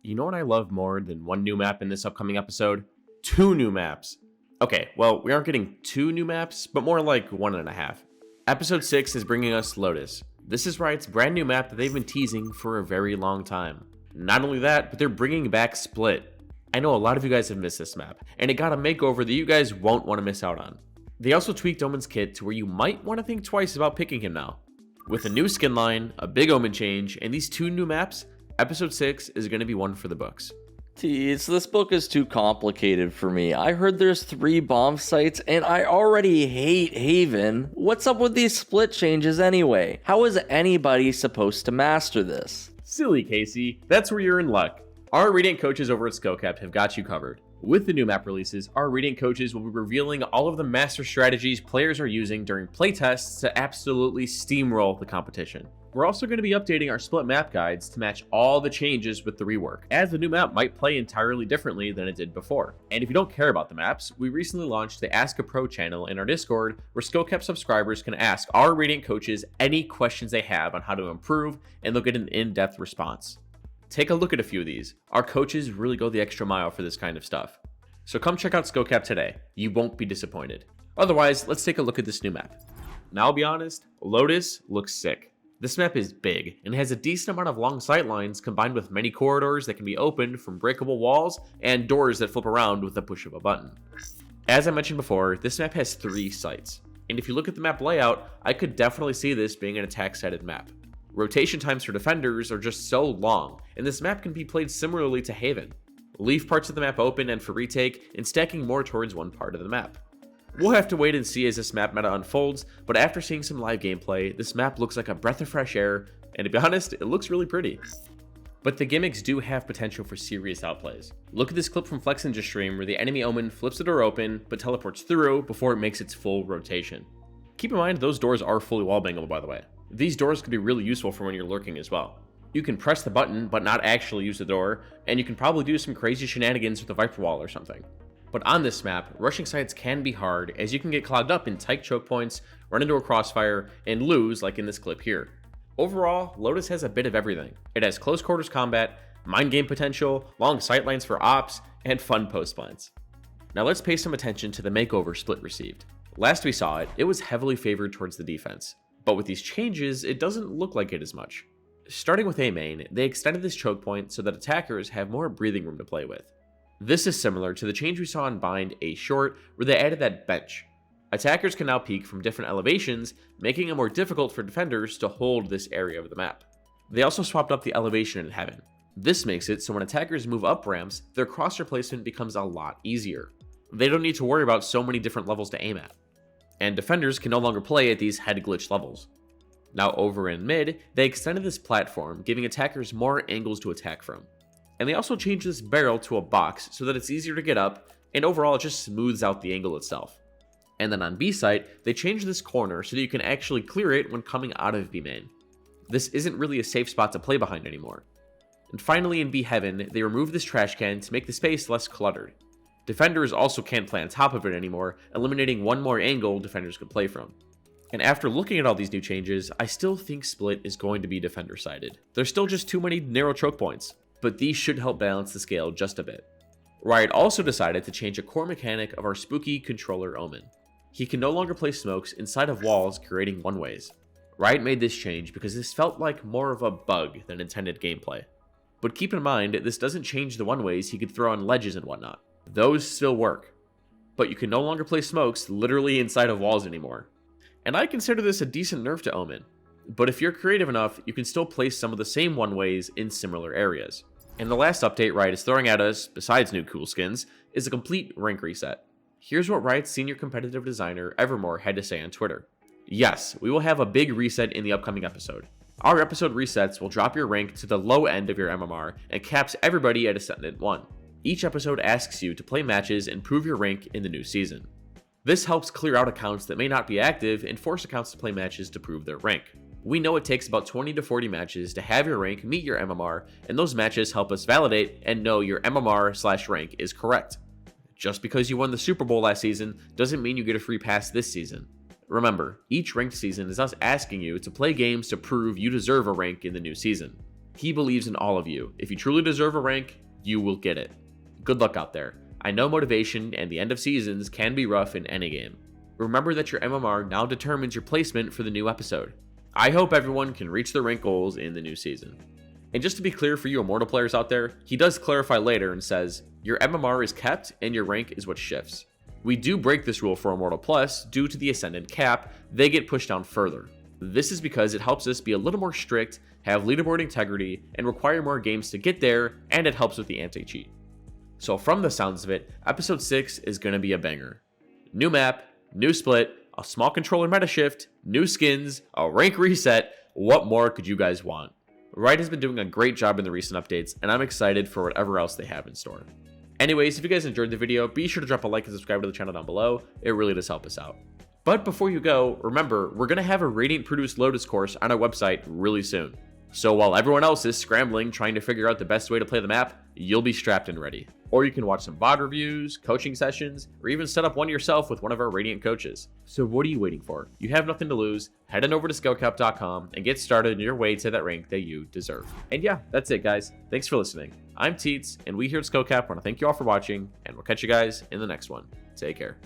You know what I love more than one new map in this upcoming episode? Two new maps. Okay, well, we aren't getting two new maps, but more like 1.5. Episode 6 is bringing us Lotus. This is Riot's brand new map that they've been teasing for a very long time. Not only that, but they're bringing back Split. I know a lot of you guys have missed this map, and it got a makeover that you guys won't want to miss out on. They also tweaked Omen's kit to where you might want to think twice about picking him now. With a new skin line, a big Omen change, and these two new maps, Episode 6 is going to be one for the books. Tease, this book is too complicated for me. I heard there's 3 bomb sites and I already hate Haven. What's up with these split changes anyway? How is anybody supposed to master this? Silly Casey, that's where you're in luck. Our Radiant coaches over at SkillCapped have got you covered. With the new map releases, our Radiant coaches will be revealing all of the master strategies players are using during playtests to absolutely steamroll the competition. We're also going to be updating our split map guides to match all the changes with the rework, as the new map might play entirely differently than it did before. And if you don't care about the maps, we recently launched the Ask a Pro channel in our Discord, where SkillCapped subscribers can ask our Radiant coaches any questions they have on how to improve, and they'll get an in-depth response. Take a look at a few of these. Our coaches really go the extra mile for this kind of stuff. So come check out SkillCapped today. You won't be disappointed. Otherwise, let's take a look at this new map. Now I'll be honest, Lotus looks sick. This map is big and has a decent amount of long sight lines combined with many corridors that can be opened from breakable walls and doors that flip around with the push of a button. As I mentioned before, this map has 3 sites, and if you look at the map layout, I could definitely see this being an attack-sided map. Rotation times for defenders are just so long, and this map can be played similarly to Haven. Leave parts of the map open and for retake, and stacking more towards one part of the map. We'll have to wait and see as this map meta unfolds, but after seeing some live gameplay, this map looks like a breath of fresh air, and to be honest, it looks really pretty. But the gimmicks do have potential for serious outplays. Look at this clip from Flex Ninja stream where the enemy Omen flips the door open, but teleports through before it makes its full rotation. Keep in mind, those doors are fully wallbangable, by the way. These doors could be really useful for when you're lurking as well. You can press the button, but not actually use the door, and you can probably do some crazy shenanigans with a Viper Wall or something. But on this map, rushing sites can be hard, as you can get clogged up in tight choke points, run into a crossfire, and lose like in this clip here. Overall, Lotus has a bit of everything. It has close quarters combat, mind game potential, long sightlines for ops, and fun post plans. Now let's pay some attention to the makeover Split received. Last we saw it, it was heavily favored towards the defense. But with these changes, it doesn't look like it as much. Starting with A main, they extended this choke point so that attackers have more breathing room to play with. This is similar to the change we saw in Bind A short, where they added that bench. Attackers can now peek from different elevations, making it more difficult for defenders to hold this area of the map. They also swapped up the elevation in Heaven. This makes it so when attackers move up ramps, their crosshair placement becomes a lot easier. They don't need to worry about so many different levels to aim at. And defenders can no longer play at these head glitch levels. Now over in mid, they extended this platform, giving attackers more angles to attack from. And they also changed this barrel to a box so that it's easier to get up, and overall it just smooths out the angle itself. And then on B site, they changed this corner so that you can actually clear it when coming out of B main. This isn't really a safe spot to play behind anymore. And finally in B heaven, they removed this trash can to make the space less cluttered. Defenders also can't play on top of it anymore, eliminating one more angle defenders could play from. And after looking at all these new changes, I still think Split is going to be defender-sided. There's still just too many narrow choke points, but these should help balance the scale just a bit. Riot also decided to change a core mechanic of our spooky controller Omen. He can no longer place smokes inside of walls, creating one-ways. Riot made this change because this felt like more of a bug than intended gameplay. But keep in mind, this doesn't change the one-ways he could throw on ledges and whatnot. Those still work. But you can no longer place smokes literally inside of walls anymore. And I consider this a decent nerf to Omen. But if you're creative enough, you can still place some of the same one-ways in similar areas. And the last update Riot is throwing at us, besides new cool skins, is a complete rank reset. Here's what Riot's senior competitive designer, Evermore, had to say on Twitter. Yes, we will have a big reset in the upcoming episode. Our episode resets will drop your rank to the low end of your MMR and caps everybody at Ascendant 1. Each episode asks you to play matches and prove your rank in the new season. This helps clear out accounts that may not be active and force accounts to play matches to prove their rank. We know it takes about 20 to 40 matches to have your rank meet your MMR, and those matches help us validate and know your MMR/rank is correct. Just because you won the Super Bowl last season doesn't mean you get a free pass this season. Remember, each ranked season is us asking you to play games to prove you deserve a rank in the new season. He believes in all of you. If you truly deserve a rank, you will get it. Good luck out there. I know motivation and the end of seasons can be rough in any game. Remember that your MMR now determines your placement for the new episode. I hope everyone can reach their rank goals in the new season. And just to be clear for you Immortal players out there, he does clarify later and says, your MMR is kept and your rank is what shifts. We do break this rule for Immortal Plus due to the Ascendant cap, they get pushed down further. This is because it helps us be a little more strict, have leaderboard integrity, and require more games to get there, and it helps with the anti-cheat. So from the sounds of it, episode 6 is going to be a banger. New map, new split, a small controller meta shift, new skins, a rank reset, what more could you guys want? Riot has been doing a great job in the recent updates, and I'm excited for whatever else they have in store. Anyways, if you guys enjoyed the video, be sure to drop a like and subscribe to the channel down below, it really does help us out. But before you go, remember, we're going to have a Radiant produced Lotus course on our website really soon. So while everyone else is scrambling trying to figure out the best way to play the map, you'll be strapped and ready. Or you can watch some VOD reviews, coaching sessions, or even set up one yourself with one of our Radiant coaches. So what are you waiting for? You have nothing to lose. Head on over to SkillCapped.com and get started on your way to that rank that you deserve. And yeah, that's it guys. Thanks for listening. I'm Teets, and we here at SkillCapped want to thank you all for watching, and we'll catch you guys in the next one. Take care.